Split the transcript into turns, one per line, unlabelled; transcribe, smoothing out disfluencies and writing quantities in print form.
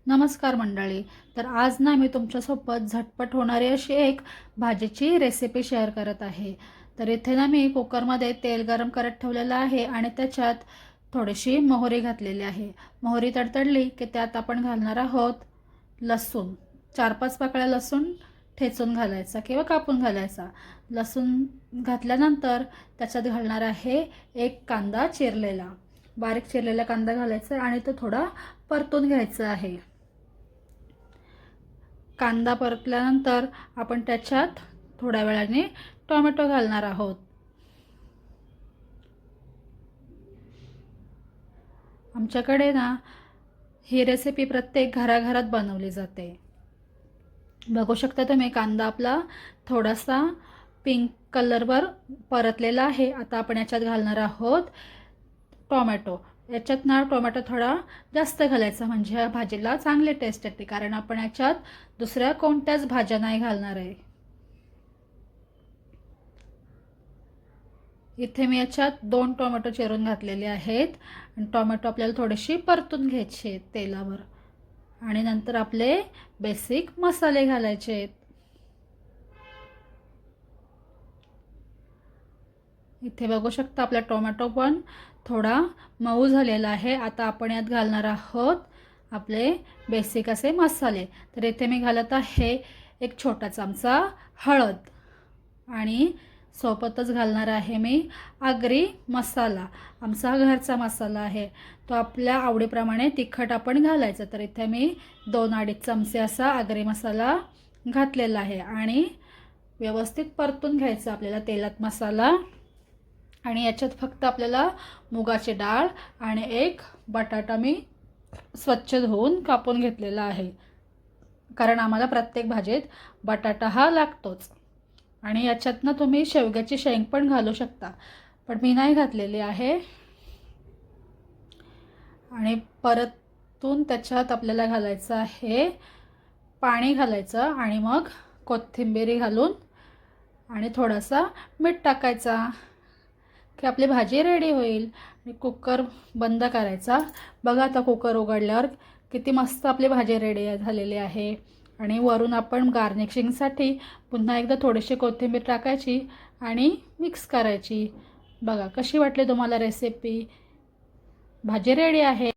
नमस्कार मंडळी. तर आज ना मी तुमच्यासोबत झटपट होणारी अशी एक भाजीची रेसिपी शेअर करत आहे. तर इथे ना मी कुकरमध्ये तेल गरम करत ठेवलेलं आहे आणि त्याच्यात थोडीशी मोहरी घातलेली आहे. मोहरी तडतडली की त्यात आपण घालणार आहोत लसूण. 4-5 पाकळ्या लसूण ठेचून घालायचा किंवा कापून घालायचा. लसूण घातल्यानंतर त्याच्यात घालणार आहे एक कांदा चिरलेला. बारीक चिरलेला कांदा घालायचा आणि तो थोडा परतून घ्यायचा आहे. कांदा परतल्यानंतर आपण त्याच्यात थोड्या वेळाने टोमॅटो घालणार आहोत. आमच्याकडे ना ही रेसिपी प्रत्येक घराघरात बनवली जाते. बघू शकता तुम्ही कांदा आपला थोडासा पिंक कलरवर परतलेला आहे. आता आपण याच्यात घालणार आहोत टोमॅटो. याच्यात ना टोमॅटो थोडा जास्त घालायचा म्हणजे या भाजीला चांगली टेस्ट येते, कारण आपण याच्यात दुसऱ्या कोणत्याच भाज्या नाही घालणार आहे. इथे मी याच्यात 2 टोमॅटो चिरून घातलेले आहेत आणि टोमॅटो आपल्याला थोडीशी परतून घ्यायचे आहेत तेलावर आणि नंतर आपले बेसिक मसाले घालायचे आहेत. इथे बघू शकता आपला टोमॅटो पण थोडा मऊ झालेला आहे. आता आपण यात घालणार आहोत आपले बेसिक असे मसाले. तर इथे मी घालत आहे एक छोटा चमचा हळद आणि सोबतच घालणार आहे मी आगरी मसाला. आमचा घरचा मसाला आहे, तो आपल्या आवडीप्रमाणे तिखट आपण घालायचा. तर इथे मी 2-2.5 चमचे असा आगरी मसाला घातलेला आहे आणि व्यवस्थित परतून घ्यायचा आपल्याला तेलात मसाला. आणि याच्यात फक्त आपल्याला मुगाची डाळ आणि एक बटाटा मी स्वच्छ धुवून कापून घेतलेला आहे, कारण आम्हाला प्रत्येक भाजीत बटाटा हा लागतोच. आणि याच्यातनं तुम्ही शेवग्याची शेंग पण घालू शकता, पण मी नाही घातलेली आहे. आणि परतून त्याच्यात आपल्याला घालायचं आहे पाणी घालायचं आणि मग कोथिंबीर घालून आणि थोडासा मीठ टाकायचा की आपली भाजी रेडी होईल. आणि कुकर बंद करायचा. बघा आता कुकर उघडल्यावर किती मस्त आपली भाजी रेडी झालेली आहे. आणि वरून आपण गार्निशिंगसाठी पुन्हा एकदा थोडीशी कोथिंबीर टाकायची आणि मिक्स करायची. बघा कशी वाटली तुम्हाला रेसिपी. भाजी रेडी आहे.